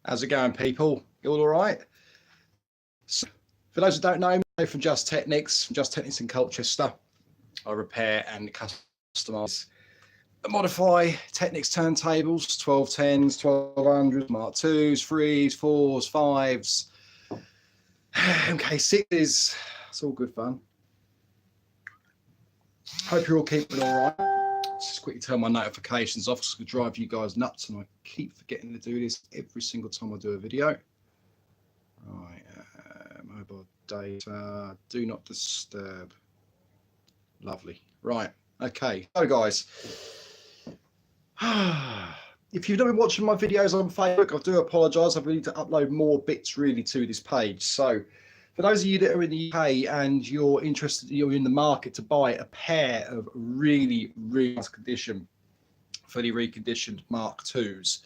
How's it going, people? You all right? So, for those who don't know me, from Just Technics in Colchester, I repair and customize and modify Technics turntables, 1210s, 1200s, Mark 2s, 3s, 4s, 5s, MK6s. It's all good fun. Hope you're all keeping all right. Just quickly turn my notifications off because it could drive you guys nuts, and I keep forgetting to do this every single time I do a video. Right, mobile data, do not disturb. Lovely. Right, okay. So guys, if you've not been watching my videos on Facebook, I do apologise. I need to upload more bits really to this page. So for those of you that are in the UK and you're interested, you're in the market to buy a pair of really nice condition, fully reconditioned Mark IIs.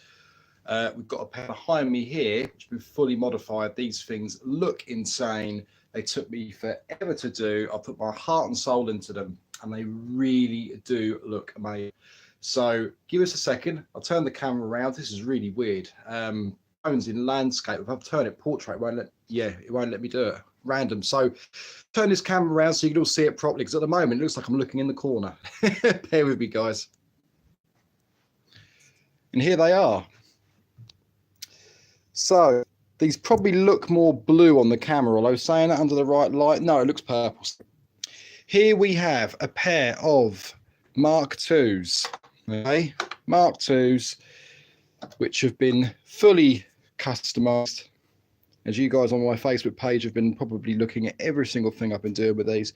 We've got a pair behind me here, which have been fully modified. These things look insane. They took me forever to do. I put my heart and soul into them, and they really do look amazing. So give us a second. I'll turn the camera around. This is really weird. Phone's in landscape. If I turn it portrait, it won't let me do it. Random. So turn this camera around so you can all see it properly, because at the moment it looks like I'm looking in the corner. Bear with me, guys. And here they are. So these probably look more blue on the camera, although saying that under the right light, no, it looks purple. Here we have a pair of Mark IIs, okay? Mark IIs, which have been fully customized. As you guys on my Facebook page have been probably looking at every single thing I've been doing with these.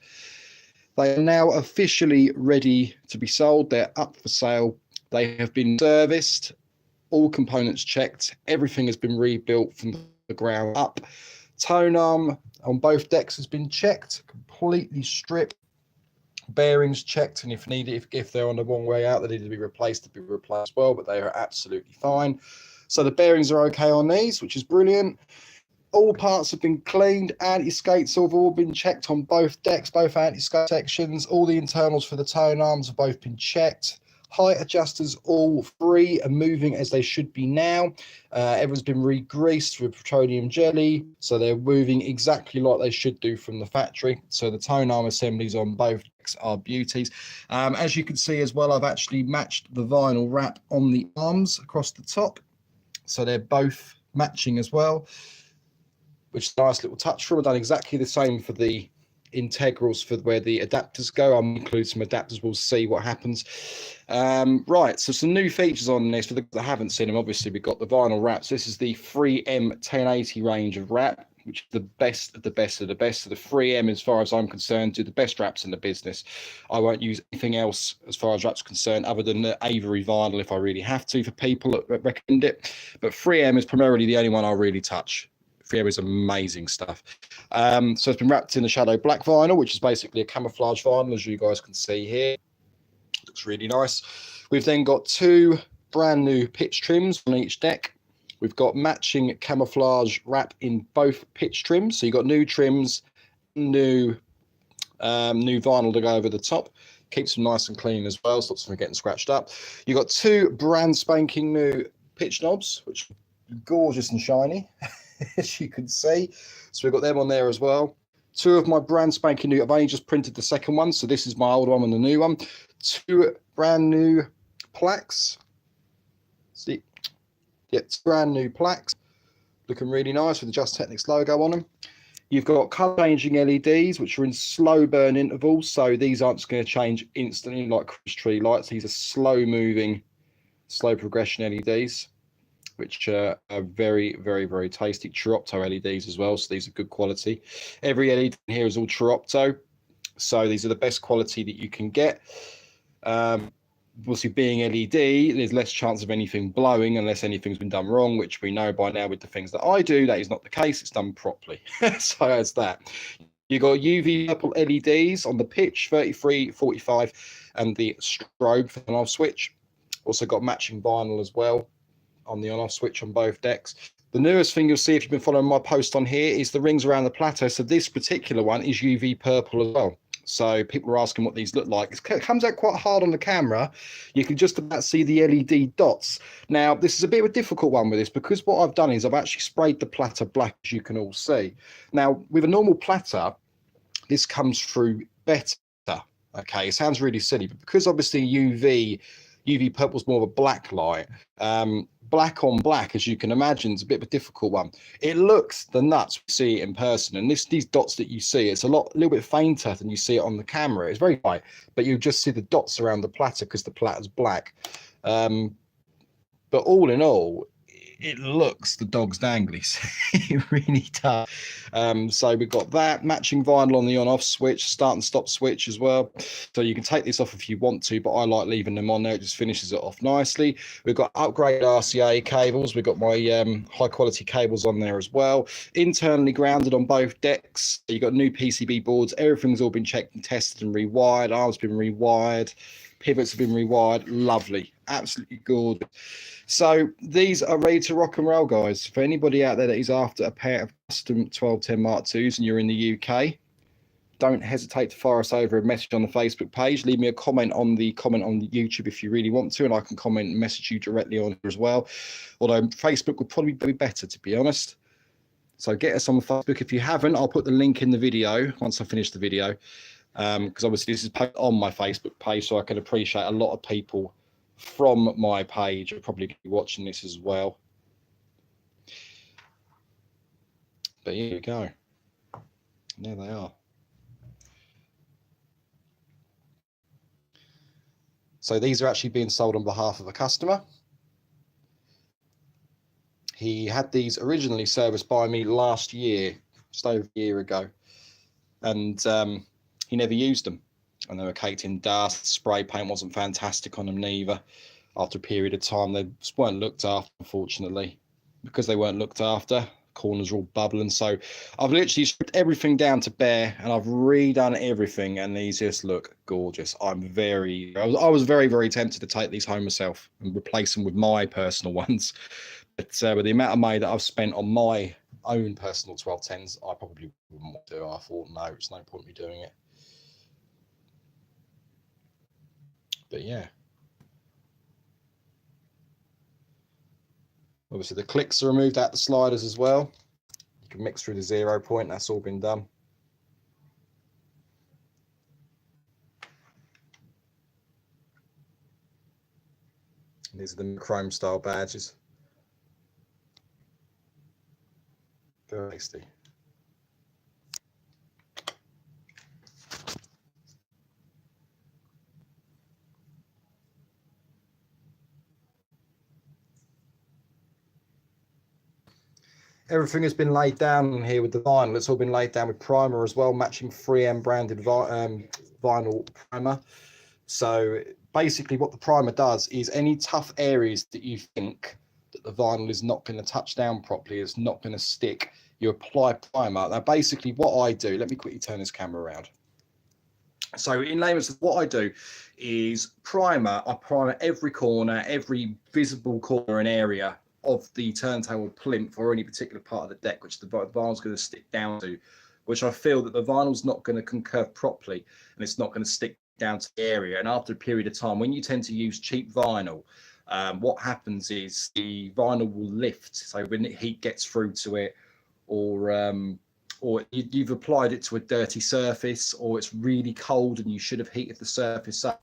They are now officially ready to be sold. They're up for sale. They have been serviced, all components checked. Everything has been rebuilt from the ground up. Tonearm on both decks has been checked, completely stripped. Bearings checked, and if needed, if they're on the wrong way out, they need to be replaced as well, but they are absolutely fine. So the bearings are okay on these, which is brilliant. All parts have been cleaned. Anti-skates have all been checked on both decks, both anti-skate sections. All the internals for the tonearms have both been checked. Height adjusters all free and moving as they should be now. Everyone's been re-greased with petroleum jelly, so they're moving exactly like they should do from the factory. So the Tonearm Assemblies on both decks are beauties. As you can see as well, I've actually matched the vinyl wrap on the arms across the top, so they're both matching as well, which is a nice little touch for them. I've done exactly the same for the integrals for where the adapters go. I'll include some adapters, we'll see what happens. Right, so some new features on this for the that haven't seen them. Obviously we've got the vinyl wraps. This is the 3M 1080 range of wrap, which is the best of the best of the best. So the 3M, as far as I'm concerned, do the best wraps in the business. I won't use anything else as far as wraps are concerned other than the Avery vinyl if I really have to, for people that recommend it. But 3M is primarily the only one I'll really touch. 3M is amazing stuff. So it's been wrapped in the shadow black vinyl, which is basically a camouflage vinyl, as you guys can see here. Looks really nice. We've then got two brand new pitch trims on each deck. We've got matching camouflage wrap in both pitch trims. So you've got new trims, new vinyl to go over the top. Keeps them nice and clean as well, stops them from getting scratched up. You've got two brand spanking new pitch knobs, which are gorgeous and shiny, as you can see. So we've got them on there as well. Two of my brand spanking new, I've only just printed the second one, so this is my old one and the new one. Two brand new plaques. See, yeah, it's brand new plaques, looking really nice with the Just Technics logo on them. You've got color changing LEDs, which are in slow burn intervals, so these aren't just going to change instantly like Christmas tree lights. These are slow moving, slow progression LEDs, which are very tasty. Turopto LEDs as well, so these are good quality. Every LED in here is all Turopto, so these are the best quality that you can get. Obviously, being LED, there's less chance of anything blowing unless anything's been done wrong, which we know by now with the things that I do, that is not the case. It's done properly. So that's that. You've got UV purple LEDs on the pitch, 33, 45, and the strobe for the on-off switch. Also got matching vinyl as well on the on-off switch on both decks. The newest thing you'll see if you've been following my post on here is the rings around the plateau. So this particular one is UV purple as well. So people are asking what these look like. It comes out quite hard on the camera. You can just about see the LED dots. Now, this is a bit of a difficult one with this, because what I've done is I've actually sprayed the platter black, as you can all see. Now, with a normal platter, this comes through better. Okay, it sounds really silly, but because obviously UV purple is more of a black light, black on black, as you can imagine, is a bit of a difficult one. It looks the nuts when you see it in person, and these dots that you see, it's a little bit fainter than you see it on the camera. It's very bright, but you just see the dots around the platter because the platter's black. But all in all, it looks the dog's danglies. It really does. So we've got that matching vinyl on the on-off switch, start and stop switch as well. So you can take this off if you want to, but I like leaving them on there. It just finishes it off nicely. We've got upgraded RCA cables. We've got my high quality cables on there as well. Internally grounded on both decks. You've got new PCB boards. Everything's all been checked and tested and rewired. Arms been rewired. Pivots have been rewired. Lovely. Absolutely gorgeous. So these are ready to rock and roll, guys. For anybody out there that is after a pair of custom 1210 Mark IIs and you're in the UK, don't hesitate to fire us over a message on the Facebook page. Leave me a comment on the YouTube if you really want to, and I can comment and message you directly on here as well. Although Facebook would probably be better, to be honest. So get us on Facebook. If you haven't, I'll put the link in the video once I finish the video, because obviously this is posted on my Facebook page, so I can appreciate a lot of people from my page are probably going to be watching this as well. But here you go. There they are. So these are actually being sold on behalf of a customer. He had these originally serviced by me last year, just over a year ago, and he never used them. And they were caked in dust. Spray paint wasn't fantastic on them neither. After a period of time, they just weren't looked after, unfortunately. Because they weren't looked after, corners are all bubbling. So I've literally stripped everything down to bare, and I've redone everything, and these just look gorgeous. I was very, very tempted to take these home myself and replace them with my personal ones. But with the amount of money that I've spent on my own personal 1210s, I probably wouldn't want to do it. I thought, no, it's no point me doing it. But yeah, obviously the clicks are removed out the sliders as well. You can mix through the 0 point. That's all been done. And these are the chrome style badges. Very tasty. Everything has been laid down here with the vinyl. It's all been laid down with primer as well, matching 3M branded vinyl primer. So basically what the primer does is any tough areas that you think that the vinyl is not going to touch down properly, it's not going to stick, you apply primer. Now basically what I do, let me quickly turn this camera around. So in layman's, what I do is I primer every corner, every visible corner and area of the turntable plinth or any particular part of the deck which the vinyl's going to stick down to, which I feel that the vinyl's not going to concurve properly and it's not going to stick down to the area. And after a period of time, when you tend to use cheap vinyl, what happens is the vinyl will lift. So when the heat gets through to it, or you've applied it to a dirty surface, or it's really cold and you should have heated the surface up,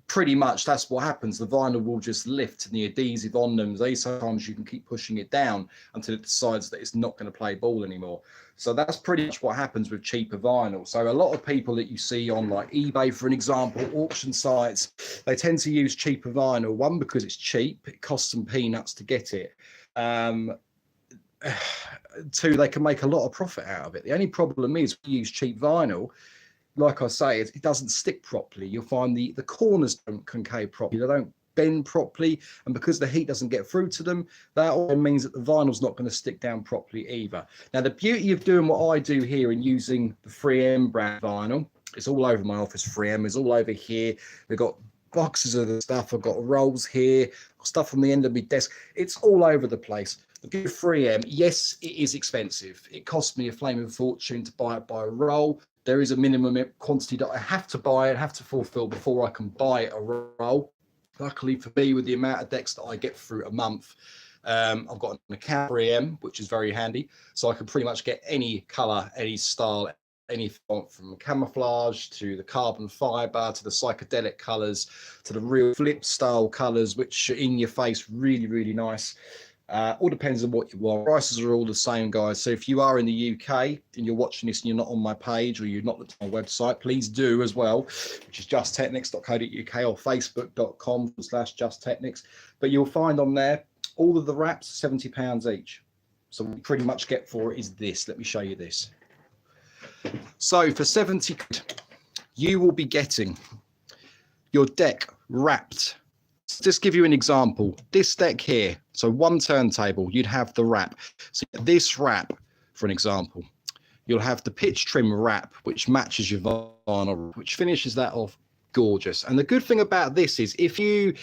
pretty much that's what happens. The vinyl will just lift, and the adhesive on them, sometimes you can keep pushing it down until it decides that it's not going to play ball anymore. So that's pretty much what happens with cheaper vinyl. So a lot of people that you see on like eBay, for an example, auction sites, they tend to use cheaper vinyl. One, because it's cheap, it costs them peanuts to get it. Two, they can make a lot of profit out of it. The only problem is when you use cheap vinyl, like I say, it doesn't stick properly. You'll find the corners don't concave properly. They don't bend properly. And because the heat doesn't get through to them, that all means that the vinyl's not going to stick down properly either. Now, the beauty of doing what I do here and using the 3M brand vinyl, it's all over my office. 3M is all over here. We've got boxes of the stuff. I've got rolls here, stuff on the end of my desk. It's all over the place. The good 3M, yes, it is expensive. It cost me a flaming fortune to buy it by a roll. there is a minimum quantity that I have to buy and have to fulfill before I can buy a roll. Luckily for me, with the amount of decks that I get through a month, I've got an account for EM, which is very handy. So I can pretty much get any color, any style, any font, from camouflage to the carbon fiber to the psychedelic colors to the real flip style colors, which are in your face, really, really nice. All depends on what you want. Prices are all the same, guys. So if you are in the UK and you're watching this and you're not on my page or you're not looked at my website, please do as well, which is justtechnics.co.uk or facebook.com/justtechnics. But you'll find on there all of the wraps, £70 each. So what we pretty much get for it is this. Let me show you this. So for 70 quid, you will be getting your deck wrapped. Just give you an example. This deck here, so one turntable, you'd have the wrap. So this wrap, for an example, you'll have the pitch trim wrap, which matches your vinyl, which finishes that off gorgeous. And the good thing about this is if your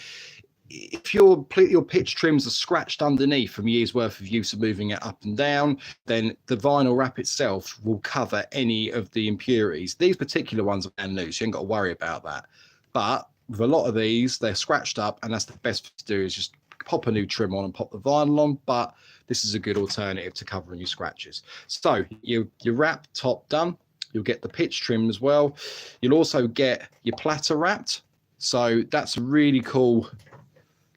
pitch trims are scratched underneath from years worth of use of moving it up and down, then the vinyl wrap itself will cover any of the impurities. These particular ones are brand new, so you ain't got to worry about that. But with a lot of these, they're scratched up, and that's the best thing to do is just pop a new trim on and pop the vinyl on. But this is a good alternative to covering your scratches. So your wrap top done. You'll get the pitch trim as well. You'll also get your platter wrapped. So that's a really cool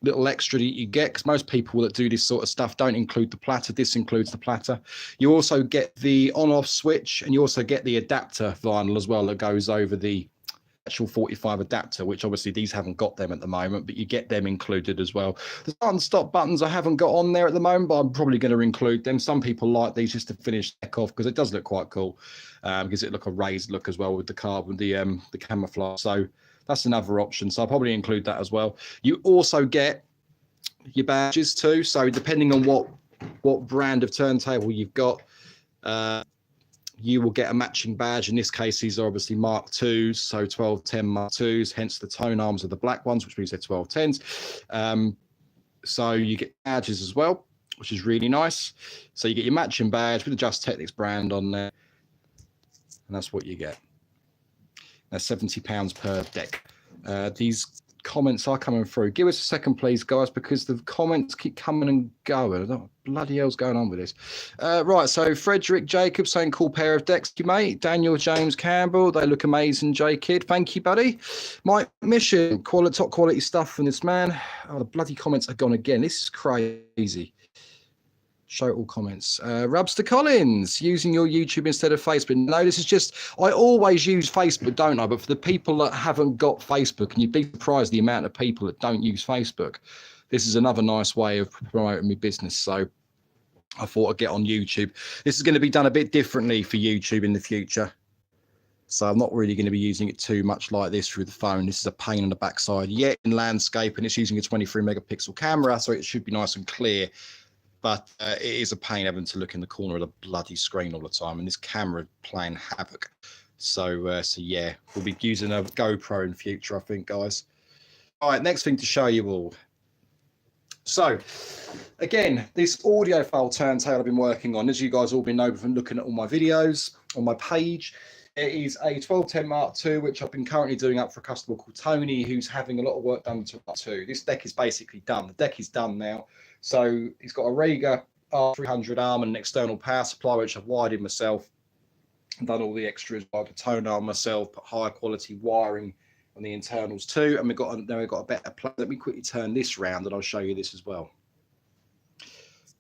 little extra that you get, because most people that do this sort of stuff don't include the platter. This includes the platter. You also get the on-off switch, and you also get the adapter vinyl as well that goes over the actual 45 adapter, which obviously these haven't got them at the moment, but you get them included as well. The start and stop buttons I haven't got on there at the moment, but I'm probably going to include them. Some people like these just to finish the deck off because it does look quite cool, because it look a raised look as well with the carbon, the camouflage. So that's another option. So I'll probably include that as well. You also get your badges too. So depending on what brand of turntable you've got, you will get a matching badge. In this case, these are obviously Mark IIs, so 1210 Mark IIs, hence the tone arms are the black ones, which means they're 1210s. So you get badges as well, which is really nice. So you get your matching badge with the Just Technics brand on there, and that's what you get. That's £70 per deck. These comments are coming through. Give us a second, please, guys, because the comments keep coming and going. I don't know what bloody hell's going on with this. Right, so Frederick Jacobs saying cool pair of decks, you mate. Daniel James Campbell, they look amazing, J Kid. Thank you, buddy. Mike Mission, top quality stuff from this man. Oh, the bloody comments are gone again. This is crazy. Show all comments. Rubster Collins, using your YouTube instead of Facebook. No, this is just, I always use Facebook, don't I? But for the people that haven't got Facebook, and you'd be surprised the amount of people that don't use Facebook, this is another nice way of promoting my business. So I thought I'd get on YouTube. This is going to be done a bit differently for YouTube in the future. So I'm not really going to be using it too much like this through the phone. This is a pain on the backside. Yet in landscape, and it's using a 23 megapixel camera, so it should be nice and clear. But it is a pain having to look in the corner of the bloody screen all the time, and this camera playing havoc. So yeah, we'll be using a GoPro in future, I think, guys. All right, next thing to show you all. So again, this audiophile turntable I've been working on, as you guys all been know from looking at all my videos on my page. It is a 1210 Mark II, which I've been currently doing up for a customer called Tony, who's having a lot of work done to Mark II. This deck is basically done. The deck is done now. So he's got a Rega R300 arm and an external power supply, which I've wired in myself. I've done all the extras, like the tone arm myself, put higher quality wiring on the internals too. And we've got a better plug. Let me quickly turn this round and I'll show you this as well.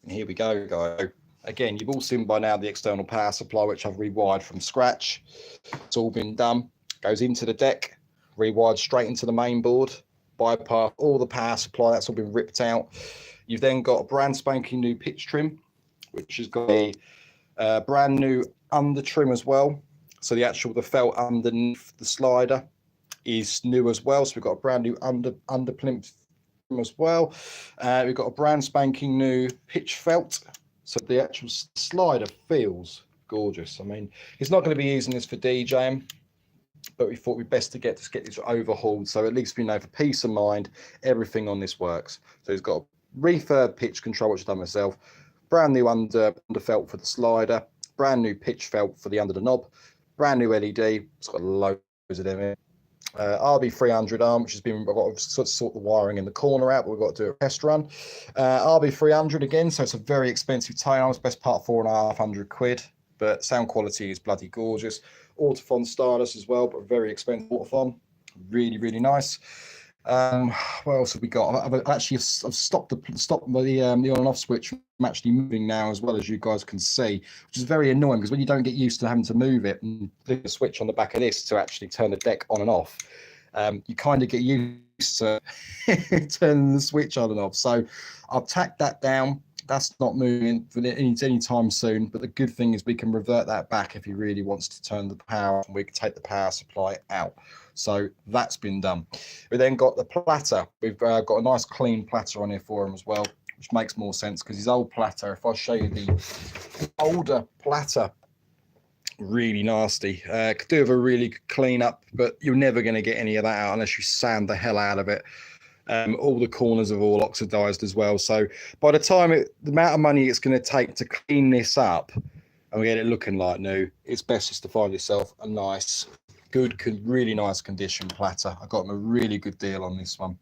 And here we go, guys. Again, you've all seen by now the external power supply, which I've rewired from scratch. It's all been done. Goes into the deck, rewired straight into the main board, bypass all the power supply. That's all been ripped out. You've then got a brand spanking new pitch trim, which has got a brand new under trim as well. So the felt underneath the slider is new as well. So we've got a brand new under plinth trim as well. We've got a brand spanking new pitch felt. So the actual slider feels gorgeous. I mean, he's not going to be using this for DJing, but we thought we'd best to get this overhauled. So at least we know for peace of mind, everything on this works. So he's got a refurb pitch control, which I've done myself, brand new under felt for the slider, brand new pitch felt for the under the knob, brand new LED. It's got loads of them in. RB300 arm, which has been, I've got to sort the wiring in the corner out, but we've got to do a test run. RB300 again, so it's a very expensive tone arm. It's best part £4,500, but sound quality is bloody gorgeous. Autophon stylus as well, but very expensive autophon. Really, really nice. What else have we got? I've stopped the on and off switch. I'm actually moving now as well, as you guys can see, which is very annoying because when you don't get used to having to move it and flick the switch on the back of this to actually turn the deck on and off, you kind of get used to turning the switch on and off. So I've tacked that down. That's not moving for any time soon, but the good thing is we can revert that back if he really wants to turn the power off, and we can take the power supply out. So that's been done. We then got the platter. We've got a nice clean platter on here for him as well, which makes more sense because his old platter, if I show you the older platter, really nasty. Could do with a really good clean up, but you're never going to get any of that out unless you sand the hell out of it. All the corners have all oxidized as well. So by the time the amount of money it's going to take to clean this up and get it looking like new, it's best just to find yourself a nice, good, really nice condition platter. I got them a really good deal on this one.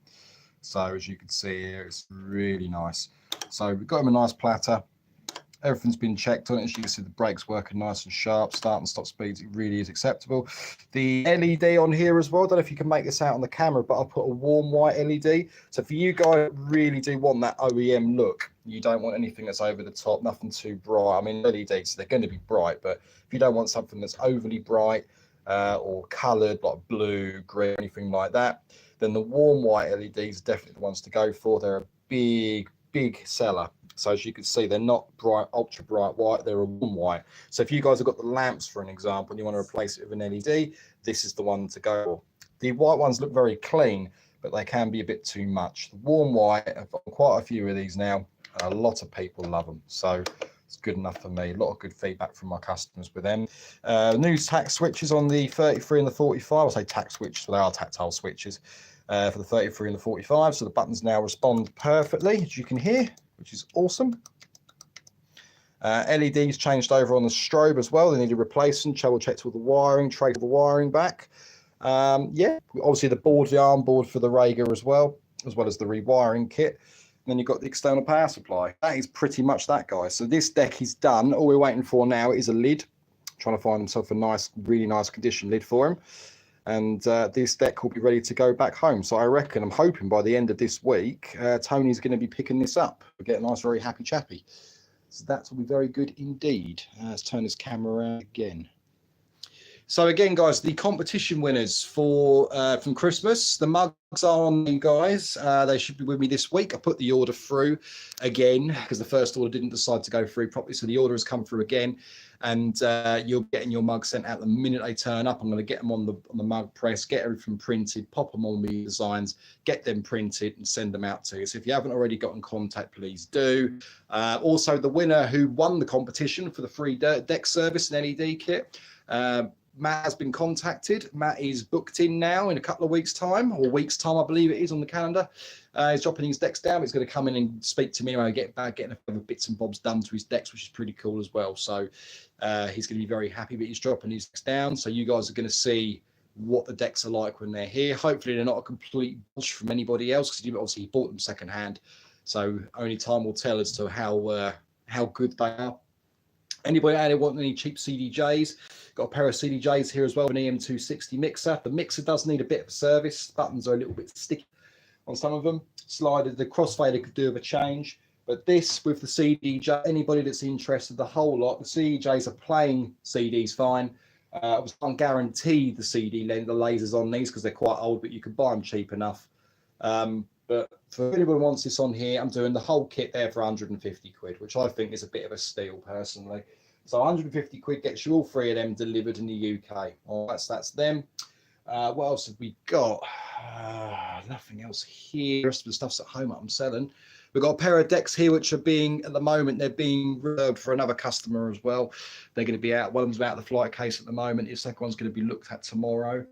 So as you can see here, it's really nice. So we've got him a nice platter. Everything's been checked on it. As you can see, the brakes working nice and sharp. Start and stop speeds, it really is acceptable. The LED on here as well, I don't know if you can make this out on the camera, but I'll put a warm white LED. So for you guys really do want that OEM look, you don't want anything that's over the top, nothing too bright. I mean, LEDs, they're going to be bright, but if you don't want something that's overly bright or coloured, like blue, green, anything like that, then the warm white LEDs are definitely the ones to go for. They're a big seller. So as you can see, they're not bright, ultra bright white, they're a warm white. So if you guys have got the lamps, for an example, and you want to replace it with an LED, this is the one to go for. The white ones look very clean, but they can be a bit too much. The warm white, I've got quite a few of these now, and a lot of people love them. So it's good enough for me. A lot of good feedback from my customers with them. New tact switches on the 33 and the 45. I'll say tact switches, well, they are tactile switches for the 33 and the 45. So the buttons now respond perfectly, as you can hear, which is awesome. LEDs changed over on the strobe as well. They need a replacement. Double checked all the wiring, traced the wiring back. Yeah, obviously the board, the arm board for the Rager as well as the rewiring kit. And then you've got the external power supply. That is pretty much that, guys. So this deck is done. All we're waiting for now is a lid. Trying to find himself a nice, really nice condition lid for him. And this deck will be ready to go back home. So I reckon, I'm hoping by the end of this week, Tony's going to be picking this up. We'll get a nice, very happy chappy. So that will be very good indeed. Let's turn this camera around again. So again, guys, the competition winners for from Christmas, the mugs are on you guys. They should be with me this week. I put the order through again because the first order didn't decide to go through properly. So the order has come through again, and you're getting your mug sent out the minute they turn up. I'm going to get them on the mug press, get everything printed, pop them on the designs, get them printed and send them out to you. So if you haven't already got in contact, please do. Also, the winner who won the competition for the free deck service and LED kit, Matt has been contacted. Matt is booked in now in a couple of weeks' time, or weeks' time, I believe it is on the calendar. He's dropping his decks down. He's going to come in and speak to me and getting a few bits and bobs done to his decks, which is pretty cool as well. So he's going to be very happy that he's dropping his decks down. So you guys are going to see what the decks are like when they're here. Hopefully they're not a complete bush from anybody else, because obviously he bought them secondhand. So only time will tell as to how good they are. Anybody out there want any cheap Cdjs? Got a pair of Cdjs here as well, an EM260 mixer. The mixer does need a bit of a service. Buttons are a little bit sticky on some of them. Slider, the crossfader could do with a change. But this with the Cdj, anybody that's interested, the whole lot, the Cdjs are playing CDs fine. I can't guarantee the CD the lasers on these because they're quite old, but you can buy them cheap enough. But for anyone who wants this on here, I'm doing the whole kit there for 150 quid, which I think is a bit of a steal personally. So 150 quid gets you all three of them delivered in the UK. Oh, that's them. What else have we got? Nothing else here. The rest of the stuff's at home that I'm selling. We've got a pair of decks here, which are being, at the moment, they're being reserved for another customer as well. They're going to be out. One of them's out of the flight case at the moment. The second one's going to be looked at tomorrow.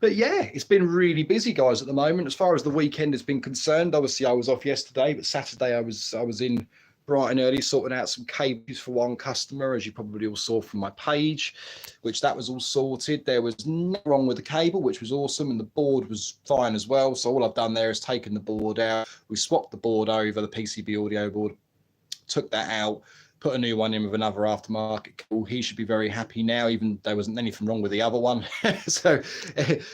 But yeah, it's been really busy, guys, at the moment. As far as the weekend has been concerned, obviously I was off yesterday, but Saturday I was in bright and early, sorting out some cables for one customer, as you probably all saw from my page, which that was all sorted. There was nothing wrong with the cable, which was awesome, and the board was fine as well. So all I've done there is taken the board out. We swapped the board over, the PCB audio board, took that out, put a new one in with another aftermarket cable. He should be very happy now, even there wasn't anything wrong with the other one. So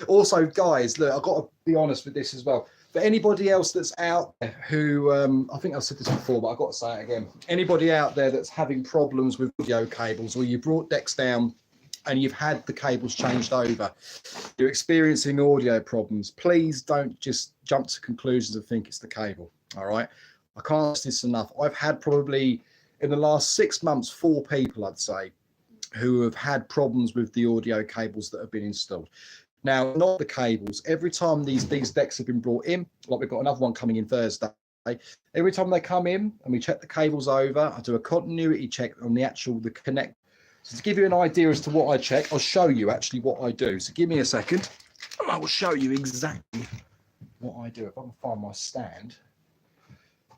also, guys, look, I've got to be honest with this as well. For anybody else that's out there who, I think I've said this before, but I've got to say it again. Anybody out there that's having problems with audio cables, or you brought decks down and you've had the cables changed over, you're experiencing audio problems, please don't just jump to conclusions and think it's the cable. All right. I can't stress this enough. I've had probably in the last 6 months, 4 people, I'd say, who have had problems with the audio cables that have been installed. Now, not the cables. Every time these decks have been brought in, like we've got another one coming in Thursday, every time they come in and we check the cables over, I do a continuity check on the connect. So to give you an idea as to what I check, I'll show you actually what I do. So give me a second and I will show you exactly what I do. If I can find my stand,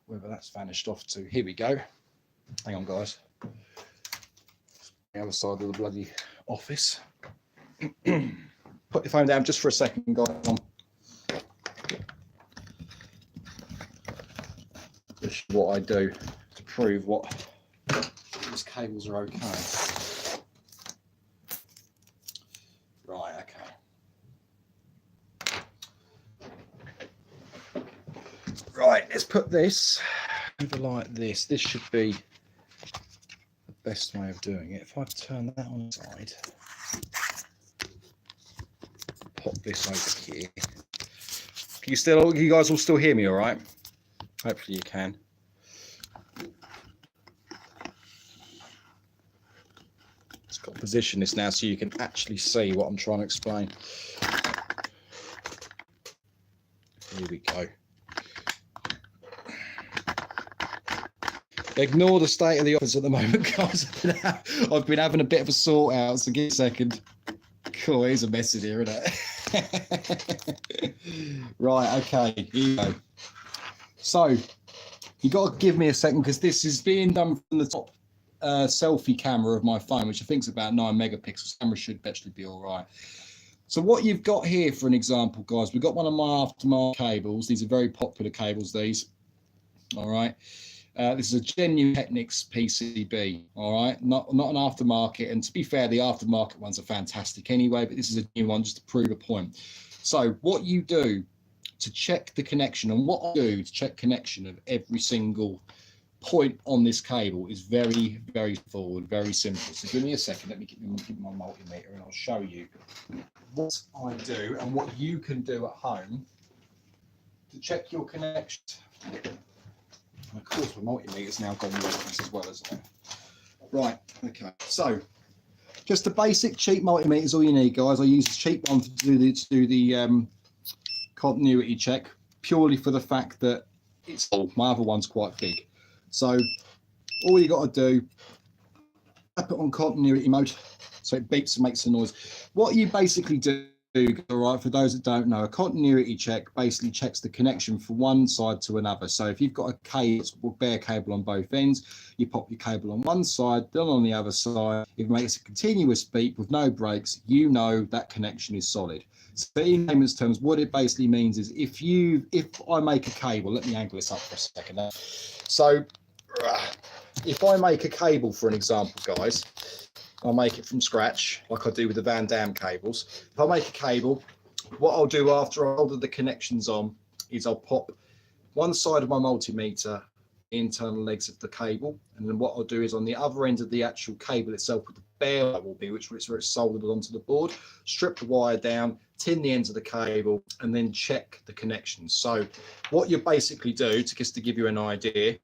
whether that's vanished off to, here we go. Hang on, guys. The other side of the bloody office. Put your phone down just for a second, guys. This is what I do to prove what these cables are okay. Right, okay. Right, let's put this over like this. This should be the best way of doing it. If I turn that on the side, pop this over here. Can you guys all still hear me all right? Hopefully you can. Just got to position this now so you can actually see what I'm trying to explain. Here we go. Ignore the state of the office at the moment, guys. I've been having a bit of a sort out, so give me a second. Cool, here's a mess in here, isn't it? Right, okay, here you go. So, you got to give me a second because this is being done from the top selfie camera of my phone, which I think is about 9 megapixels. Camera should actually be all right. So what you've got here, for an example, guys, we've got one of my aftermarket cables. These are very popular cables, these. All right. This is a genuine Technics PCB, all right, not an aftermarket. And to be fair, the aftermarket ones are fantastic anyway, but this is a new one just to prove a point. So what you do to check the connection, and what I do to check connection of every single point on this cable is very, very forward, very simple. So give me a second, let me get my multimeter and I'll show you what I do and what you can do at home to check your connection. And of course, my multimeter's now gone worthless as well, isn't it? Right, okay. So, just a basic cheap multimeter is all you need, guys. I use a cheap one to do the continuity check, purely for the fact that it's small. My other one's quite big. So, all you got to do, I put on continuity mode, so it beeps and makes a noise. What you basically do, all right, for those that don't know, a continuity check basically checks the connection from one side to another. So if you've got a cable, bare cable on both ends, you pop your cable on one side, then on the other side. If it makes a continuous beep with no breaks, you know that connection is solid. So in layman's terms, what it basically means is if I make a cable, let me angle this up for a second. So if I make a cable, for an example, guys, I'll make it from scratch, like I do with the Van Dam cables. If I make a cable, what I'll do after I solder the connections on is I'll pop one side of my multimeter, the internal legs of the cable, and then what I'll do is on the other end of the actual cable itself, with the bare wire will be, which is where it's soldered onto the board, strip the wire down, tin the ends of the cable, and then check the connections. So what you basically do, just to give you an idea,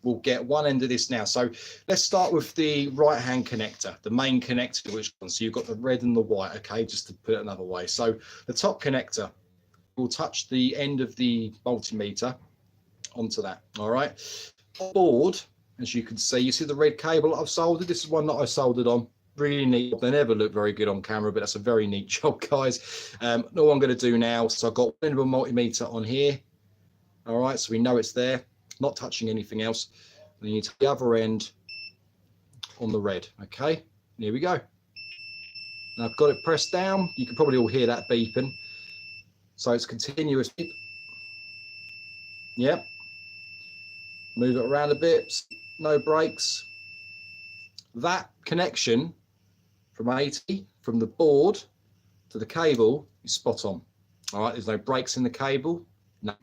we'll get one end of this now. So let's start with the right hand connector, the main connector, which one? So you've got the red and the white, okay, just to put it another way. So the top connector will touch the end of the multimeter onto that, all right? Board, as you can see, you see the red cable I've soldered. This is one that I soldered on. Really neat. They never look very good on camera, but that's a very neat job, guys. All I'm going to do now, so I've got one end of a multimeter on here, all right, so we know it's there. Not touching anything else. then you take the other end on the red. Okay, here we go. Now I've got it pressed down. You can probably all hear that beeping. So it's continuous beep. Yep. Move it around a bit, no breaks. That connection from 80, from the board to the cable, is spot on. All right, there's no breaks in the cable. No.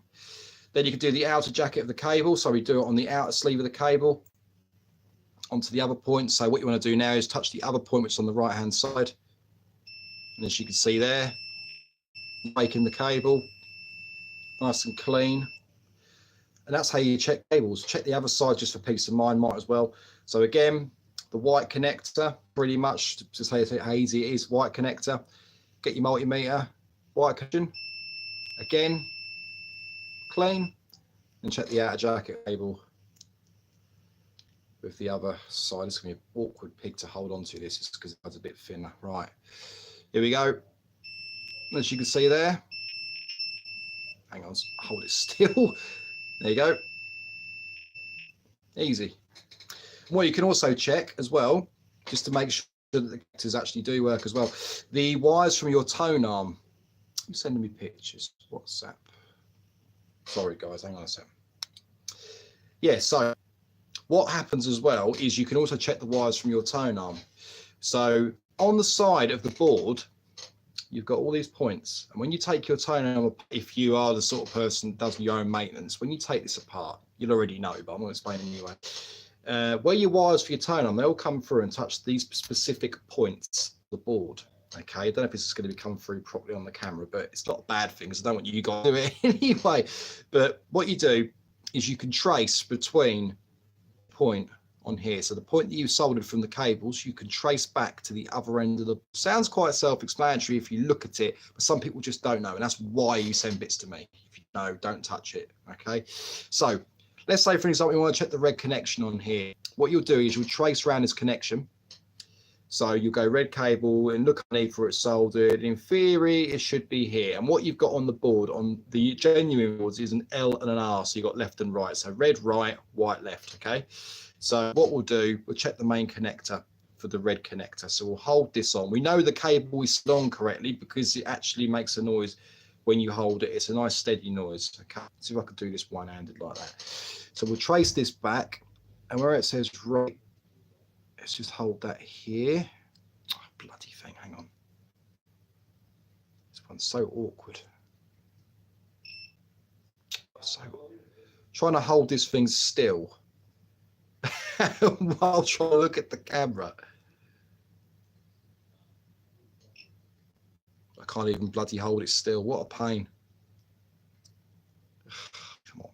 Then you can do the outer jacket of the cable. So we do it on the outer sleeve of the cable onto the other point. So what you want to do now is touch the other point, which is on the right hand side. And as you can see there, making the cable nice and clean. And that's how you check cables. Check the other side just for peace of mind, might as well. So again, the white connector, pretty much to say how easy it is, white connector. Get your multimeter, white connection. Again, clean. And check the outer jacket cable with the other side. It's going to be an awkward pig to hold on to this, it's because it's a bit thinner. Right, here we go. As you can see there, hang on, hold it still. There you go. Easy. What you can also check as well, just to make sure that the connectors actually do work as well, the wires from your tone arm. You're sending me pictures. WhatsApp. Sorry guys, hang on a sec. Yeah, so what happens as well is you can also check the wires from your tone arm. So on the side of the board, you've got all these points, and when you take your tone arm, if you are the sort of person that does your own maintenance, when you take this apart, you'll already know, but I'm going to explain anyway. Where your wires for your tone arm, they all come through and touch these specific points of the board. Okay, I don't know if this is going to come through properly on the camera, but it's not a bad thing because I don't want you guys to do it anyway. But what you do is you can trace between point on here. So the point that you soldered from the cables, you can trace back to the other end of the, sounds quite self-explanatory if you look at it, but some people just don't know, and that's why you send bits to me. If you know, don't touch it. Okay, so let's say for example you want to check the red connection on here. What you'll do is you'll trace around this connection. So you go red cable and look underneath where it's soldered. In theory, it should be here. And what you've got on the board, on the genuine boards, is an L and an R. So you've got left and right. So red, right, white, left. Okay. So what we'll do, we'll check the main connector for the red connector. So we'll hold this on. We know the cable is on correctly because it actually makes a noise when you hold it. It's a nice steady noise. Okay. Let's see if I can do this one-handed like that. So we'll trace this back, and where it says right, let's just hold that here. Oh, bloody thing, hang on. This one's so awkward. So trying to hold this thing still while trying to look at the camera. I can't even bloody hold it still. What a pain. Come on.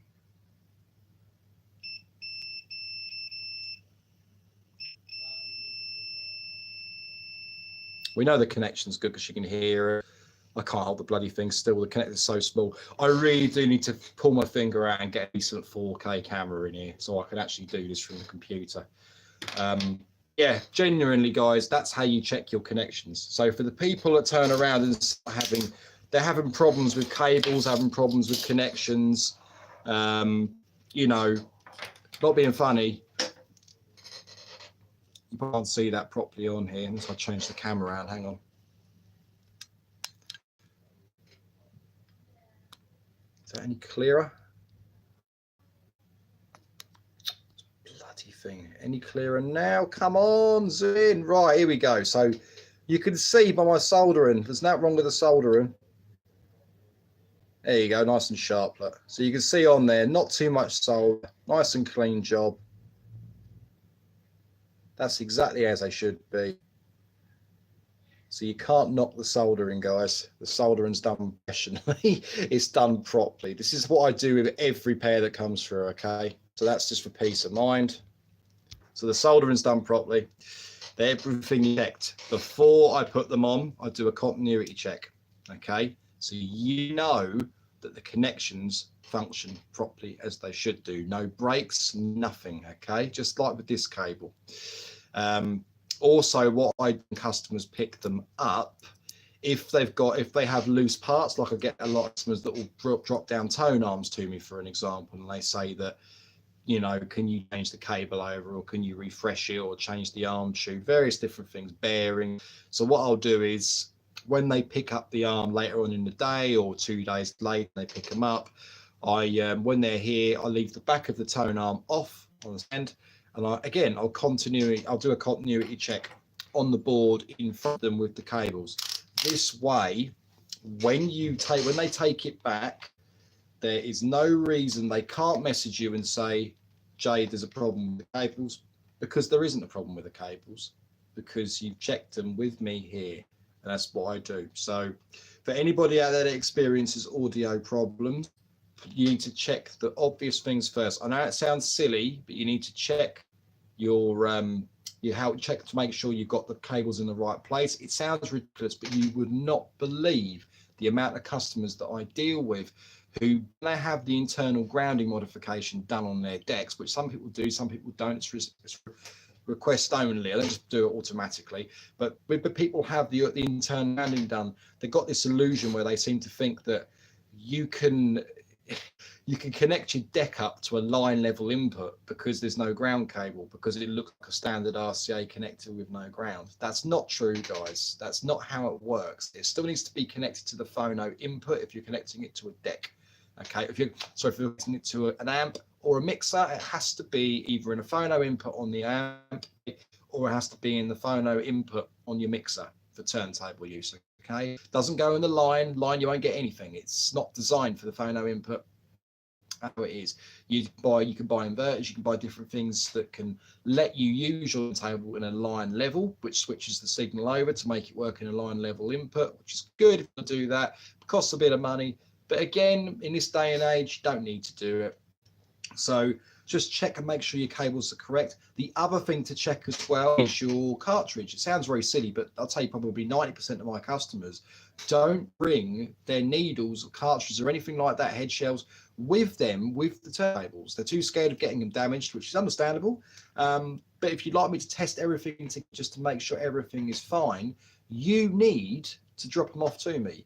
We know the connection's good because you can hear it. I can't hold the bloody thing still. The connector's so small. I really do need to pull my finger out and get a decent 4K camera in here so I can actually do this from the computer. Yeah, genuinely, guys, that's how you check your connections. So for the people that turn around and they're having problems with cables, having problems with connections, you know, not being funny. You can't see that properly on here unless I change the camera around. Hang on. Is that any clearer? Bloody thing. Any clearer now? Come on, zoom in. Right, here we go. So you can see by my soldering, there's nothing wrong with the soldering. There you go, nice and sharp. Look. So you can see on there, not too much solder, nice and clean job. That's exactly as they should be. So you can't knock the soldering, guys. The soldering's done professionally. It's done properly. This is what I do with every pair that comes through, okay? So that's just for peace of mind. So the soldering's done properly. Everything checked. Before I put them on, I do a continuity check, okay? So you know that the connections function properly as they should do. No breaks, nothing, okay? Just like with this cable. Also, what I do, customers pick them up if they have loose parts. Like I get a lot of customers that will drop down tone arms to me, for an example, and they say that, you know, can you change the cable over, or can you refresh it, or change the arm tube, various different things, bearing. So what I'll do is, when they pick up the arm later on in the day or 2 days later, they pick them up, when they're here, I leave the back of the tone arm off on the stand, and I'll do a continuity check on the board in front of them with the cables. This way, when they take it back, there is no reason they can't message you and say, Jay, there's a problem with the cables, because there isn't a problem with the cables, because you've checked them with me here, and that's what I do. So for anybody out there that experiences audio problems, you need to check the obvious things first. I know it sounds silly, but you need to check check to make sure you've got the cables in the right place. It sounds ridiculous, but you would not believe the amount of customers that I deal with who they have the internal grounding modification done on their decks, which some people do, some people don't. It's request only. I don't just do it automatically. But with the people have the internal grounding done, they've got this illusion where they seem to think that you can connect your deck up to a line level input because there's no ground cable, because it looks like a standard RCA connector with no ground. That's not true, guys. That's not how it works. It still needs to be connected to the phono input if you're connecting it to a deck. Okay, if you're connecting it to an amp or a mixer, it has to be either in a phono input on the amp, or it has to be in the phono input on your mixer for turntable use. Okay, doesn't go in the line. You won't get anything. It's not designed for the phono input. How it is. You can buy inverters. You can buy different things that can let you use your table in a line level, which switches the signal over to make it work in a line level input, which is good if you do that. It costs a bit of money, but again, in this day and age, you don't need to do it. So just check and make sure your cables are correct. The other thing to check as well is your cartridge. It sounds very silly, but I'll tell you, probably 90% of my customers don't bring their needles or cartridges or anything like that, head shells, with them with the turntables. They're too scared of getting them damaged, which is understandable. But if you'd like me to test everything just to make sure everything is fine, you need to drop them off to me.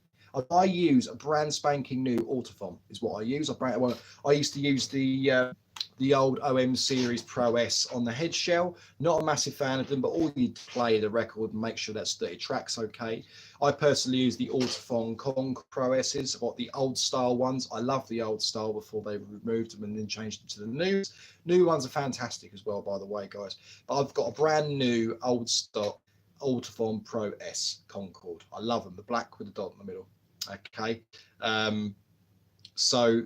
I use a brand spanking new Autophon is what I use. I used to use the old OM series Pro S on the head shell. Not a massive fan of them, but all you play the record and make sure that's 30 tracks okay. I personally use the Autophon Kong Pro S's, or the old style ones. I love the old style before they removed them and then changed them to the new. New ones are fantastic as well, by the way, guys. But I've got a brand new old stock Autophon Pro S Concord. I love them, the black with the dot in the middle. Okay, so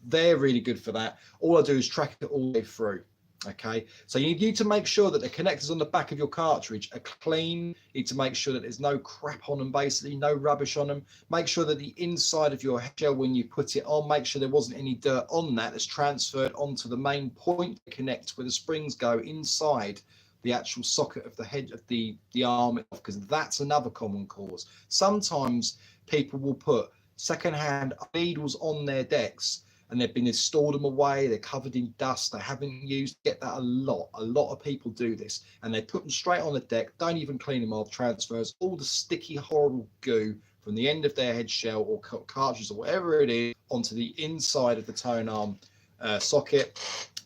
they're really good for that. All I do is track it all the way through. Okay, so you need to make sure that the connectors on the back of your cartridge are clean. You need to make sure that there's no crap on them, basically no rubbish on them. Make sure that the inside of your shell, when you put it on, make sure there wasn't any dirt on that's transferred onto the main point to connect where the springs go inside the actual socket of the head of the arm, because that's another common cause. Sometimes people will put secondhand needles on their decks and they've stored them away, they're covered in dust, they haven't used. Get that a lot of people do this, and they put them straight on the deck, don't even clean them off, transfers all the sticky horrible goo from the end of their head shell or cartridge or whatever it is onto the inside of the tone arm socket,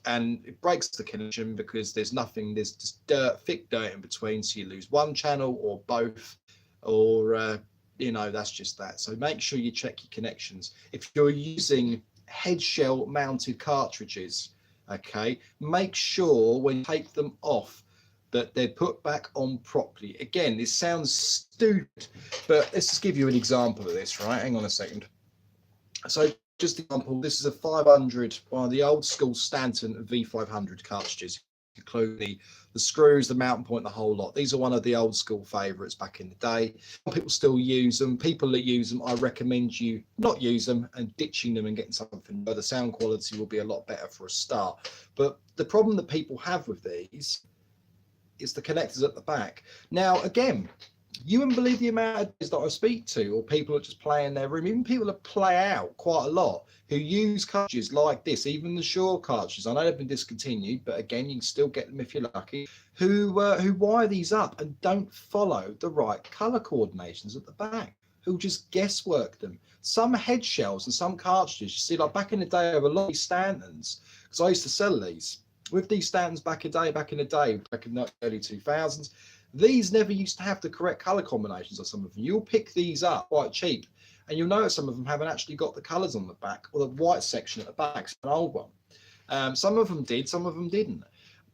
and it breaks the connection because there's just thick dirt in between, so you lose one channel or both, or that's just that. So make sure you check your connections. If you're using head shell mounted cartridges, okay, make sure when you take them off that they're put back on properly. Again, this sounds stupid, but let's just give you an example of this, right? Hang on a second. So just an example, this is a 500, one of the old school Stanton V500 cartridges, include the screws, the mounting point, the whole lot. These are one of the old school favorites back in the day. Some people still use them. People that use them, I recommend you not use them and ditching them and getting something where the sound quality will be a lot better for a start. But the problem that people have with these is the connectors at the back. Now, again, you wouldn't believe the amount of days that I speak to, or people that just play in their room, even people that play out quite a lot, who use cartridges like this, even the Shure cartridges. I know they've been discontinued, but again, you can still get them if you're lucky, who wire these up and don't follow the right color coordinations at the back, who just guesswork them. Some head shells and some cartridges, you see, like back in the day of a lot of these Stantons, because I used to sell these with these stands back in the day, back in the early 2000s. These never used to have the correct color combinations on some of them. You'll pick these up quite cheap, and you'll notice some of them haven't actually got the colors on the back, or the white section at the back. It's an old one. Some of them did, some of them didn't.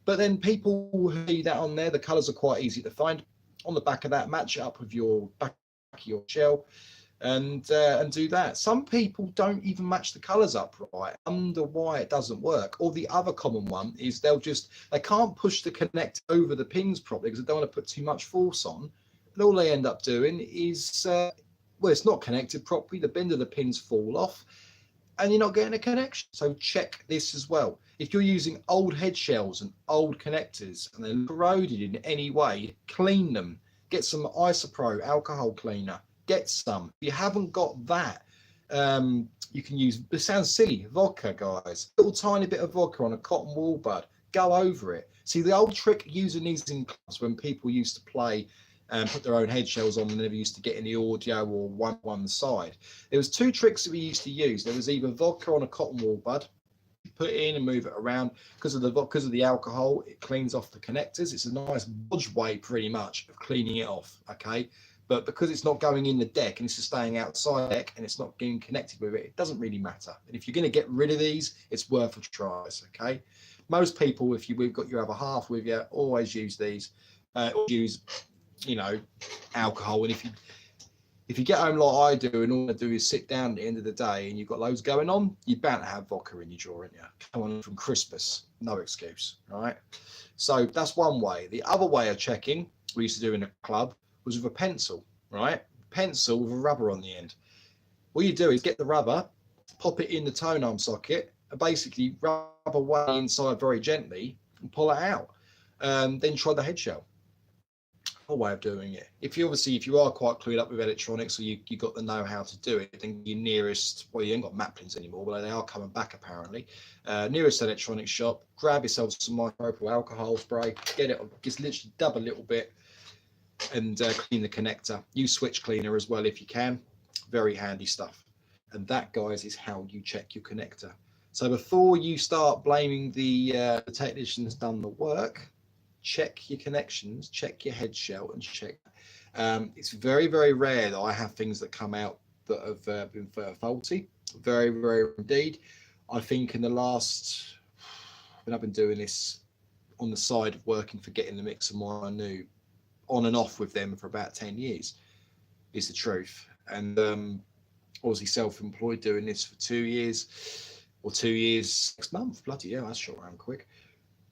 But then people who see that on there, the colors are quite easy to find. On the back of that, match it up with your back of your shell, and do that. Some people don't even match the colors up right. I wonder why it doesn't work. Or the other common one is they can't push the connector over the pins properly because they don't want to put too much force on. And all they end up doing is, well, it's not connected properly. The bend of the pins fall off, and you're not getting a connection. So check this as well. If you're using old head shells and old connectors and they're corroded in any way, clean them. Get some Isopro alcohol cleaner. Get some. If you haven't got that, you can use, it sounds silly, vodka, guys. A little tiny bit of vodka on a cotton wool bud. Go over it. See, the old trick using these in clubs when people used to play and put their own head shells on and never used to get any audio or one side. There was two tricks that we used to use. There was either vodka on a cotton wool bud, put it in and move it around. Because of the alcohol, it cleans off the connectors. It's a nice bodge way pretty much of cleaning it off, okay? But because it's not going in the deck and it's just staying outside the deck and it's not getting connected with it, it doesn't really matter. And if you're going to get rid of these, it's worth a try, okay? Most people, if we've got your other half with you, always use these. Use, alcohol. And if you get home like I do and all I do is sit down at the end of the day and you've got loads going on, you're bound to have vodka in your drawer, aren't you? Come on from Christmas, no excuse, right? So that's one way. The other way of checking we used to do in a club was with a pencil, right? Pencil with a rubber on the end. What you do is get the rubber, pop it in the tonearm socket, and basically rub away inside very gently and pull it out. Then try the head shell. A way of doing it. If you are quite clued up with electronics, or you got the know-how to do it, then your nearest, well, you ain't got Maplins anymore, but they are coming back apparently. Nearest electronics shop, grab yourself some micropropyl alcohol spray, get it, just literally dab a little bit, and clean the connector. Use switch cleaner as well if you can. Very handy stuff. And that, guys, is how you check your connector. So before you start blaming the technician that's done the work, check your connections, check your head shell, and check. It's very, very rare that I have things that come out that have been faulty. Very, very indeed. I think in the last, when I've been doing this on the side of working for Getting the Mix and More I Knew, on and off with them for about 10 years, is the truth. And obviously self-employed, doing this for 2 years, or 2 years next month. Bloody hell, that's short around quick.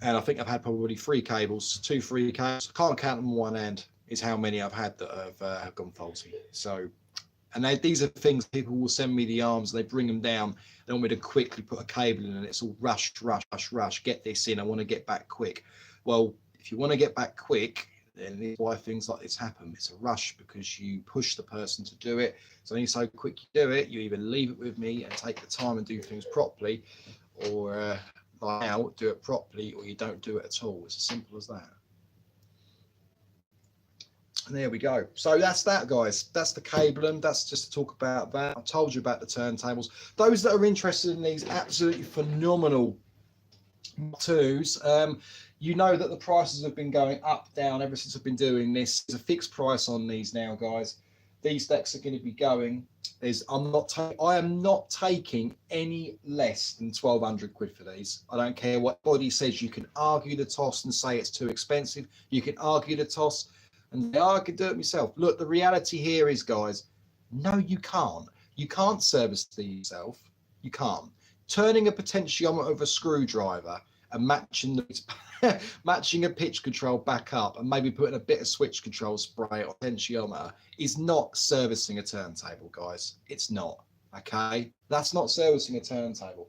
And I think I've had probably 3 cables, 2 free cables. I can't count them on one hand, is how many I've had that have gone faulty. So, and these are things people will send me the arms, they bring them down. They want me to quickly put a cable in and it's all rush, get this in. I want to get back quick. Well, if you want to get back quick, then this is why things like this happen. It's a rush because you push the person to do it. So only so quick you do it, you either leave it with me and take the time and do things properly, or out, do it properly, or you don't do it at all. It's as simple as that. And there we go. So that's that, guys. That's the cabling. That's just to talk about that. I told you about the turntables. Those that are interested in these absolutely phenomenal twos, you know that the prices have been going up, down ever since I've been doing this. There's a fixed price on these now, guys. These decks are going to be going. I am not taking any less than 1,200 quid for these. I don't care what body says. You can argue the toss and say it's too expensive. You can argue the toss and I can do it myself. Look, the reality here is, guys, no, you can't. You can't service these yourself. You can't. Turning a potentiometer with a screwdriver and matching a pitch control back up and maybe putting a bit of switch control spray on potentiometer is not servicing a turntable, guys. It's not, okay? That's not servicing a turntable.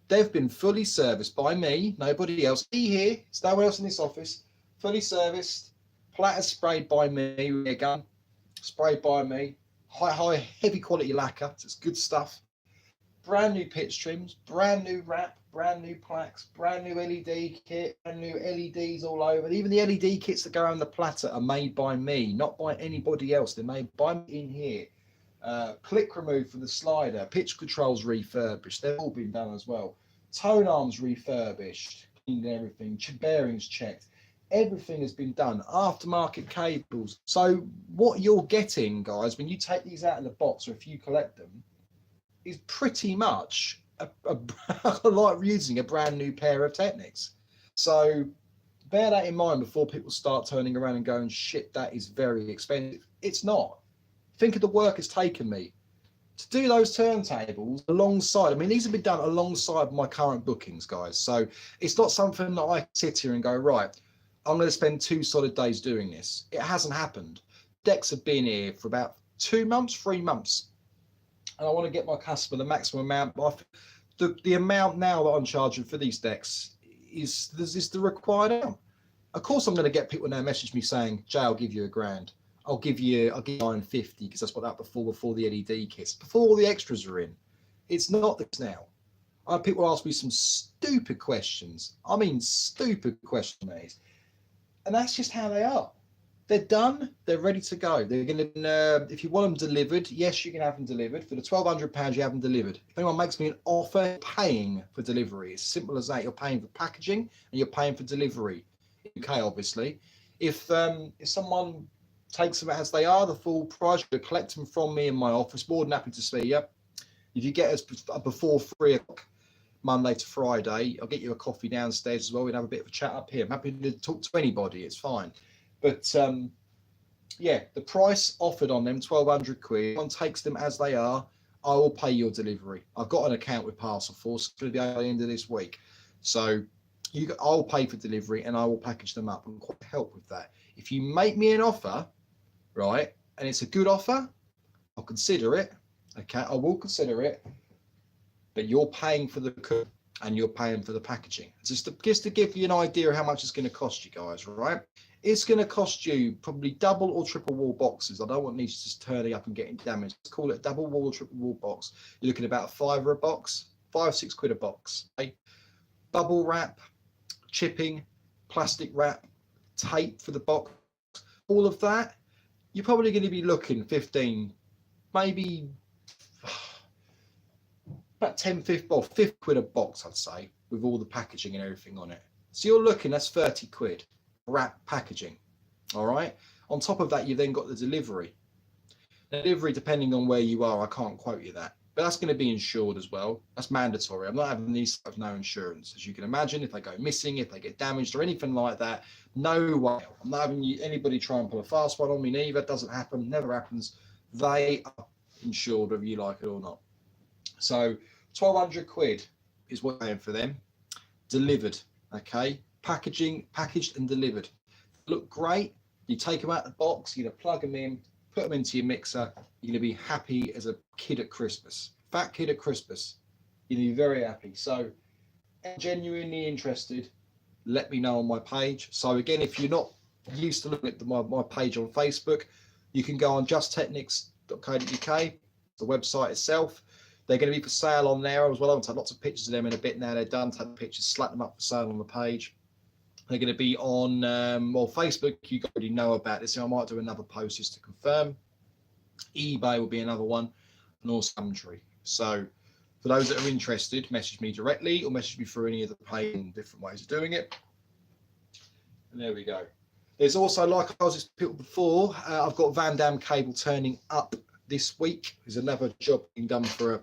They've been fully serviced by me, nobody else. Me here, it's no one else in this office, fully serviced, platters sprayed by me with a gun, sprayed by me, high, heavy quality lacquer, so it's good stuff. Brand new pitch trims, brand new wrap, brand new plaques, brand new LED kit, brand new LEDs all over. Even the LED kits that go around the platter are made by me, not by anybody else. They're made by me in here. Click removed for the slider, pitch controls refurbished. They've all been done as well. Tone arms refurbished, cleaned and everything, bearings checked. Everything has been done. Aftermarket cables. So what you're getting, guys, when you take these out of the box, or if you collect them, is pretty much like using a brand new pair of Technics. So bear that in mind before people start turning around and going, shit, that is very expensive. It's not. Think of the work it's taken me to do those turntables alongside. I mean, these have been done alongside my current bookings, guys. So it's not something that I sit here and go, right, I'm going to spend 2 solid days doing this. It hasn't happened. Decks have been here for about 2 months, 3 months. And I want to get my customer the maximum amount. But the amount now that I'm charging for these decks is the required amount. Of course, I'm going to get people now message me saying, Jay, I'll give you $1,000. I'll give you 950 because that's what that before the LED kits, before all the extras are in. It's not this now. I have people ask me some stupid questions. I mean, stupid questions. And that's just how they are. They're done. They're ready to go. They're going to, if you want them delivered, yes, you can have them delivered. For the £1,200, you have them delivered. If anyone makes me an offer, paying for delivery. It's simple as that. You're paying for packaging and you're paying for delivery. UK, obviously. If someone takes them as they are, the full price, you collect them from me in my office. More than happy to see you. If you get us before 3 o'clock, Monday to Friday, I'll get you a coffee downstairs as well. We'd have a bit of a chat up here. I'm happy to talk to anybody. It's fine. But yeah, the price offered on them, 1,200 quid. One takes them as they are. I will pay your delivery. I've got an account with Parcel Force. It's going to be at the end of this week. So I'll pay for delivery and I will package them up and quite help with that. If you make me an offer, right, and it's a good offer, I'll consider it. Okay, I will consider it. But you're paying for the cook and you're paying for the packaging. Just to give you an idea of how much it's going to cost you guys, right? It's going to cost you probably double or triple wall boxes. I don't want these just turning up and getting damaged. Let's call it a double wall or triple wall box. You're looking at about £5 a box, 5-6 quid a box. Okay? Bubble wrap, chipping, plastic wrap, tape for the box, all of that. You're probably going to be looking 15, maybe about 10, 50 quid a box, I'd say, with all the packaging and everything on it. So you're looking, that's 30 quid. Wrap packaging. All right. On top of that, you've then got the delivery. Delivery, depending on where you are, I can't quote you that, but that's going to be insured as well. That's mandatory. I'm not having these with no insurance, as you can imagine. If they go missing, if they get damaged or anything like that, no way. I'm not having anybody try and pull a fast one on me neither. It doesn't happen. Never happens. They are insured whether you like it or not. So 1,200 quid is what I'm paying for them. Delivered. Okay. Packaging, packaged and delivered. Look great. You take them out of the box, you're going to plug them in, put them into your mixer. You're going to be happy as a kid at Christmas. Fat kid at Christmas. You're going to be very happy. So, genuinely interested, let me know on my page. So again, if you're not used to looking at my page on Facebook, you can go on justtechnics.co.uk, the website itself. They're going to be for sale on there as well. I'll take lots of pictures of them in a bit now. They're done. Take the pictures, slap them up for sale on the page. They're going to be on, Facebook. You already know about this. So I might do another post just to confirm. eBay will be another one, and also Gumtree. So for those that are interested, message me directly or message me through any of the page and different ways of doing it. And there we go. There's also, like I was just people before, I've got Van Dam cable turning up this week. There's another job being done for a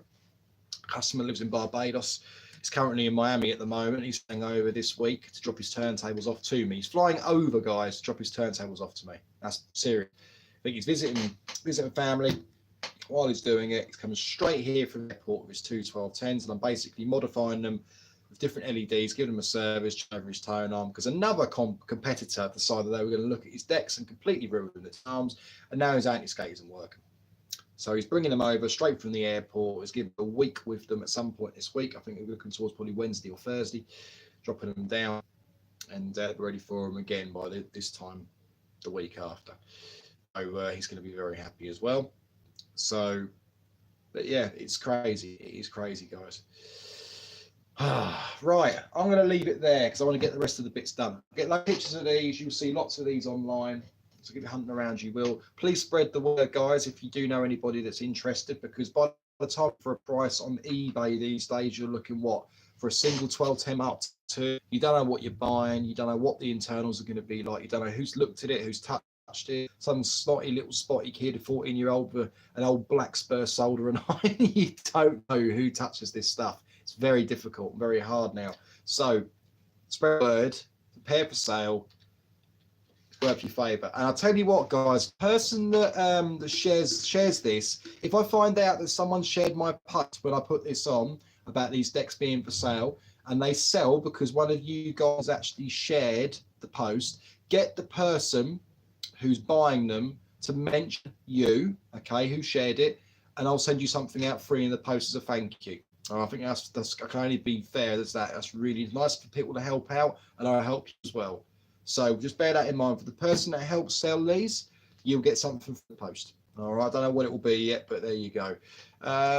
customer who lives in Barbados. He's currently in Miami at the moment. He's staying over this week to drop his turntables off to me. He's flying over, guys, to drop his turntables off to me. That's serious. I think he's visiting family. While he's doing it, he's coming straight here from the airport with his two 1210s, and I'm basically modifying them with different LEDs, giving him a service, over his tone arm, because another competitor decided they were going to look at his decks and completely ruin its arms, and now his anti-skate isn't working. So he's bringing them over straight from the airport. He's given a week with them at some point this week. I think we're looking towards probably Wednesday or Thursday, dropping them down, and ready for them again by this time the week after. So he's going to be very happy as well. So, but yeah, it's crazy. It is crazy, guys. Right, I'm going to leave it there because I want to get the rest of the bits done. Get like pictures of these. You'll see lots of these online. So if you're hunting around, you will. Please spread the word, guys, if you do know anybody that's interested, because by the time for a price on eBay these days, you're looking, what, for a single 1210 Mark II. You don't know what you're buying. You don't know what the internals are going to be like. You don't know who's looked at it, who's touched it. Some snotty little spotty kid, a 14-year-old with an old black spur solder and iron. You don't know who touches this stuff. It's very difficult, very hard now. So spread the word, prepare for sale, work your favour. And I'll tell you what, guys, person that shares this, if I find out that someone shared my post when I put this on about these decks being for sale, and they sell because one of you guys actually shared the post, get the person who's buying them to mention you, okay, who shared it, and I'll send you something out free in the post as a thank you. And I think that's can only be fair. That's really nice for people to help out, and I'll help you as well. So just bear that in mind. For the person that helps sell these, you'll get something for the post. All right, I don't know what it will be yet, but there you go.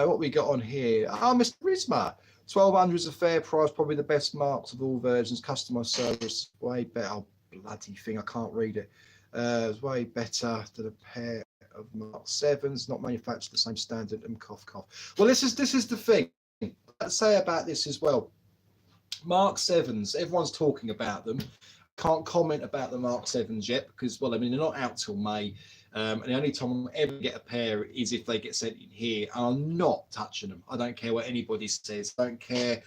What we got on here? Oh, Mr. Risma. 1200 is a fair price, probably the best marks of all versions. Customer service, way better. Oh, bloody thing, I can't read it. It's way better than a pair of Mark 7s, not manufactured the same standard, and cough, cough. Well, this is the thing. Let's say about this as well. Mark 7s, everyone's talking about them. Can't comment about the Mark 7s yet because, well, I mean, they're not out till May. And the only time I'll ever get a pair is if they get sent in here. And I'm not touching them. I don't care what anybody says. I don't care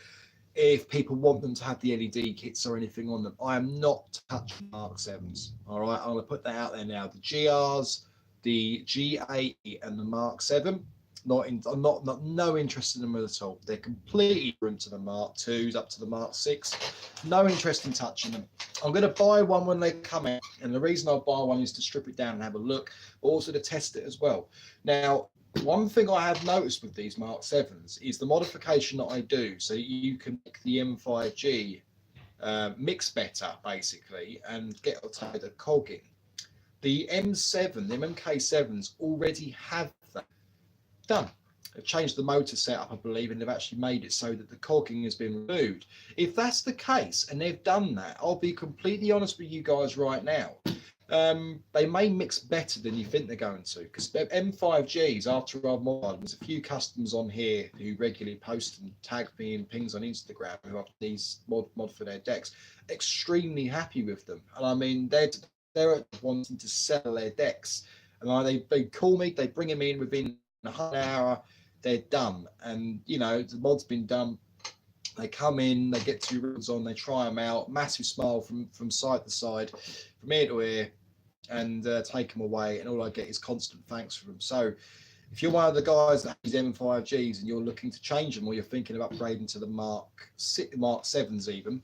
if people want them to have the LED kits or anything on them. I am not touching Mark 7s. All right, I'm going to put that out there now. The GRs, the G8 and the Mark 7, I'm not no interest in them at all. They're completely different to the Mark 2s up to the Mark 6. No interest in touching them. I'm going to buy one when they come out, and the reason I'll buy one is to strip it down and have a look, but also to test it as well. Now, one thing I have noticed with these Mark 7s is the modification that I do, so you can make the M5G mix better, basically, and get the cog in. The M7, the MK7s already have that done. They've changed the motor setup, I believe, and they've actually made it so that the cogging has been removed. If that's the case, and they've done that, I'll be completely honest with you guys right now. They may mix better than you think they're going to, because M5Gs, after I've modified, there's a few customers on here who regularly post and tag me in pings on Instagram who have these mod for their decks, extremely happy with them. And I mean, they're wanting to sell their decks. And they call me, they bring them in within a half an hour, they're done. And, you know, the mod's been done. They come in, they get 2 ribbons on, they try them out, massive smile from side to side, from ear to ear, and take them away. And all I get is constant thanks from them. So if you're one of the guys that has M5Gs and you're looking to change them, or you're thinking of upgrading to the Mark 7s even,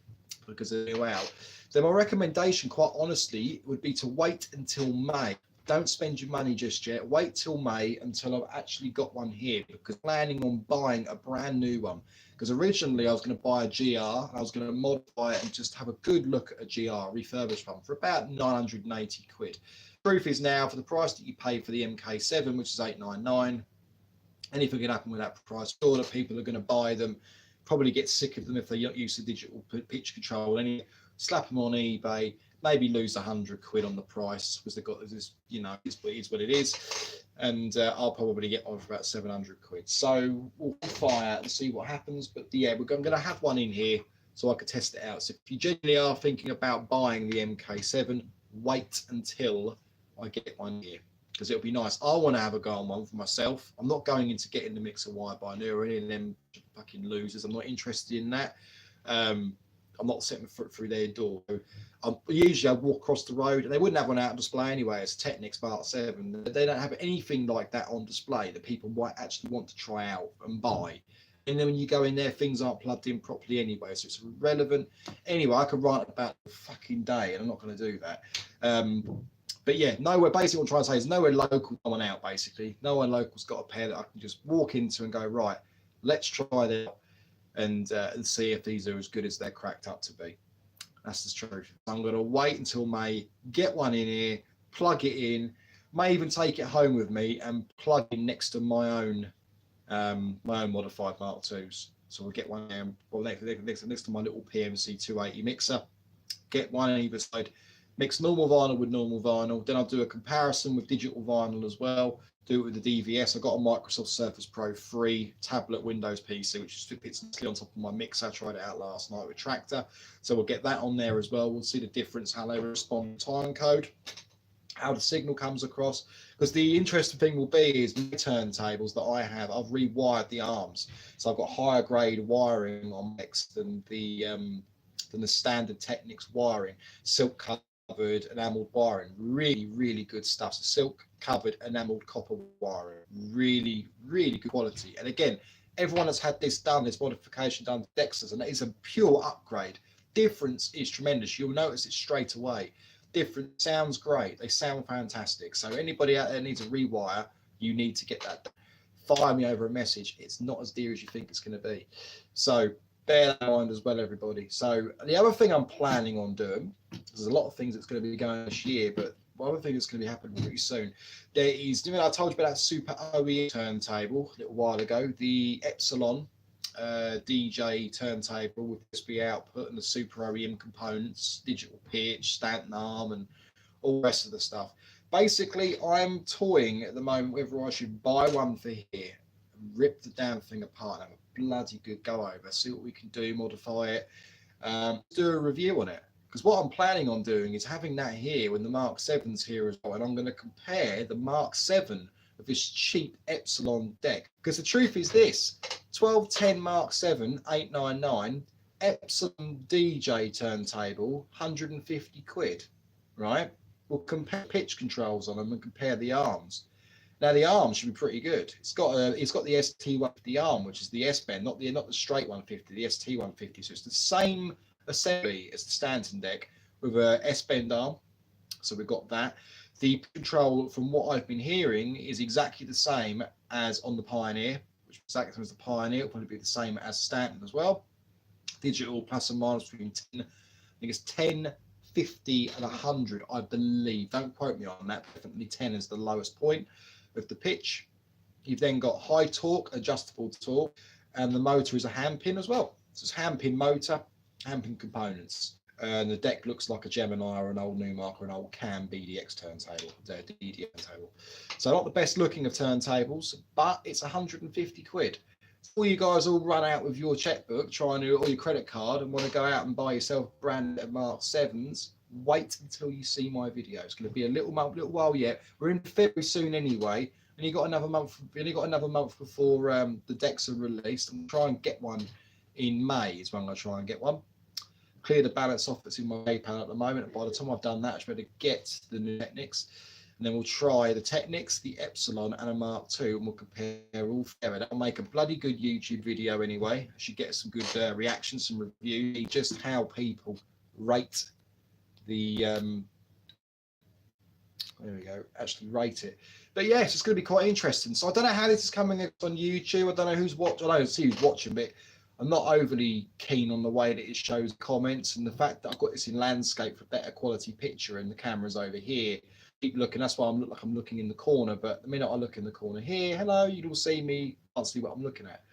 because they're new out, then my recommendation, quite honestly, would be to wait until May. Don't spend your money just yet. Wait till May until I've actually got one here, because I'm planning on buying a brand new one. Because originally I was going to buy a GR, and I was going to modify it and just have a good look at a GR refurbished one for about 980 quid. Truth is now, for the price that you pay for the MK7, which is 899, anything can happen with that price. Sure that people are going to buy them, probably get sick of them if they don't use the digital pitch control. Anyway, slap them on eBay, maybe lose 100 quid on the price because they've got this, you know, it's what it is. And I'll probably get one for about 700 quid. So we'll fire out and see what happens. But yeah, I'm going to have one in here so I could test it out. So if you genuinely are thinking about buying the MK7, wait until I get one here, because it'll be nice. I want to have a go on one for myself. I'm not going into getting the mixer wire by new or any of them fucking losers. I'm not interested in that. I'm not setting my foot through their door. Usually I walk across the road, and they wouldn't have one out on display anyway. It's Technics Mark 7. They don't have anything like that on display that people might actually want to try out and buy. And then when you go in there, things aren't plugged in properly anyway, so it's irrelevant. Anyway, I could write about the fucking day, and I'm not going to do that. But yeah, nowhere, basically what I'm trying to say is nowhere local, no one out, basically. No one local's got a pair that I can just walk into and go, right, let's try that out. And see if these are as good as they're cracked up to be. That's the truth. I'm going to wait until May, get one in here, plug it in, may even take it home with me and plug in next to my own modified Mark IIs. So we'll get one there, well, next to my little PMC 280 mixer, get one on either side, mix normal vinyl with normal vinyl. Then I'll do a comparison with digital vinyl as well do it with the DVS. I've got a Microsoft Surface Pro 3 tablet Windows PC, which fits nicely on top of my mixer. I tried it out last night with Tractor. So we'll get that on there as well. We'll see the difference, how they respond to time code, how the signal comes across. Because the interesting thing will be is my turntables that I have, I've rewired the arms. So I've got higher grade wiring on X than the standard Technics wiring. Silk covered enameled wiring, really good stuff. So silk covered enameled copper wiring, really good quality. And again, everyone that's had this done, this modification done to Dexter's, and that is a pure upgrade. Difference is tremendous. You'll notice it straight away. Different, sounds great. They sound fantastic. So anybody out there needs a rewire, you need to get that done. Fire me over a message. It's not as dear as you think it's going to be. So bear that in mind as well, everybody. So the other thing I'm planning on doing, there's a lot of things that's going to be going this year, but one other thing that's going to be happening pretty soon, there is, you know, I told you about that Super OEM turntable a little while ago, the Epsilon DJ turntable with USB output and the Super OEM components, digital pitch, Stanton arm, and all the rest of the stuff. Basically, I'm toying at the moment whether I should buy one for here, rip the damn thing apart, and have a bloody good go over, see what we can do, modify it, do a review on it. Because what I'm planning on doing is having that here when the Mark 7's here as well, and I'm going to compare the Mark 7 of this cheap Epsilon deck. Because the truth is this, 1210 Mark 7 899 Epsilon DJ turntable, 150 quid, right? We'll compare pitch controls on them and compare the arms. Now the arm should be pretty good. It's got the ST150 arm, which is the S bend, not the straight 150, the ST150. So it's the same assembly as the Stanton deck with a S bend arm. So we've got that. The control, from what I've been hearing, is exactly the same as on the Pioneer, which is exactly the same as the Pioneer. It'll probably be the same as Stanton as well. Digital plus and minus between 10, I think it's 10, 50 and 100, I believe. Don't quote me on that. Definitely 10 is the lowest point of the pitch. You've then got high torque, adjustable torque, and the motor is a hand pin as well. So it's hand pin motor, hand pin components. And the deck looks like a Gemini or an old Newmark or an old Cam BDX turntable, their DDX table. So not the best looking of turntables, but it's 150 quid. All you guys all run out with your checkbook, trying to, or your credit card, and want to go out and buy yourself brand Mark 7s, wait until you see my video. It's going to be a little while yet. We're in February soon anyway, and you got another month. Before the decks are released. I'm trying to get one in May. Is when I'm going to try and get one. Clear the balance off that's in my PayPal at the moment. And by the time I've done that, I should be able to get the new Technics. And then we'll try the Technics, the Epsilon, and a Mark II, and we'll compare all together. That'll make a bloody good YouTube video anyway. I should get some good reactions, some reviews, just how people rate the, there we go, actually rate it. But yes, it's going to be quite interesting. So I don't know how this is coming on YouTube. I don't know who's watching. I don't see who's watching, but I'm not overly keen on the way that it shows comments, and the fact that I've got this in landscape for better quality picture and the camera's over here. Keep looking, that's why I look like I'm looking in the corner, but the minute I look in the corner here, hello, you'll see me, can't see what I'm looking at.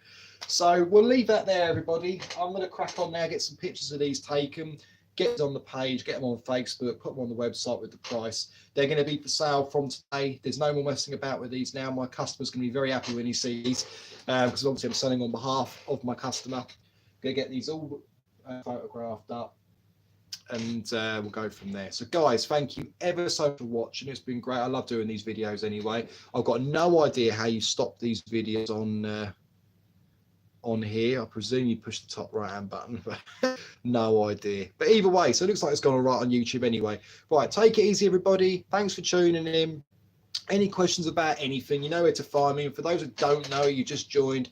So we'll leave that there, everybody. I'm going to crack on now, get some pictures of these taken, get them on the page, get them on Facebook, put them on the website with the price. They're going to be for sale from today. There's no more messing about with these now. My customer's going to be very happy when he sees these, because obviously I'm selling on behalf of my customer. Going to get these all photographed up, and we'll go from there. So guys, thank you ever so much for watching. It's been great. I love doing these videos anyway. I've got no idea how you stop these videos on here. I presume you push the top right hand button, but no idea. But either way, so it looks like it's gone all right on YouTube anyway. Right, take it easy, everybody. Thanks for tuning in. Any questions about anything, you know where to find me. And for those that don't know, you just joined,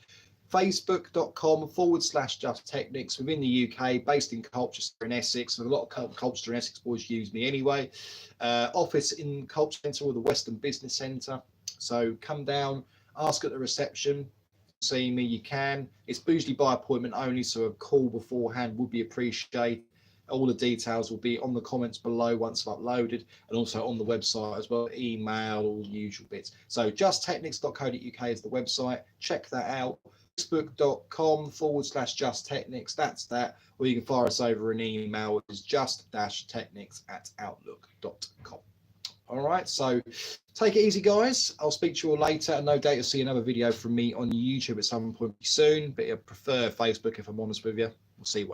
facebook.com/Just Technics, within the UK, based in Colchester in Essex. A lot of Colchester and Essex boys use me anyway. Office in Colchester Centre or the Western Business Centre. So come down, ask at the reception, see me, you can. It's usually by appointment only, so a call beforehand would be appreciated. All the details will be on the comments below once I've uploaded, and also on the website as well, email, all the usual bits. So justtechnics.co.uk is the website. Check that out. Facebook.com/Just Technics. That's that. Or you can fire us over an email, which is just-technics@outlook.com. All right, so take it easy, guys. I'll speak to you all later, and no doubt you'll see another video from me on YouTube at some point soon, but I prefer Facebook if I'm honest with you. We'll see what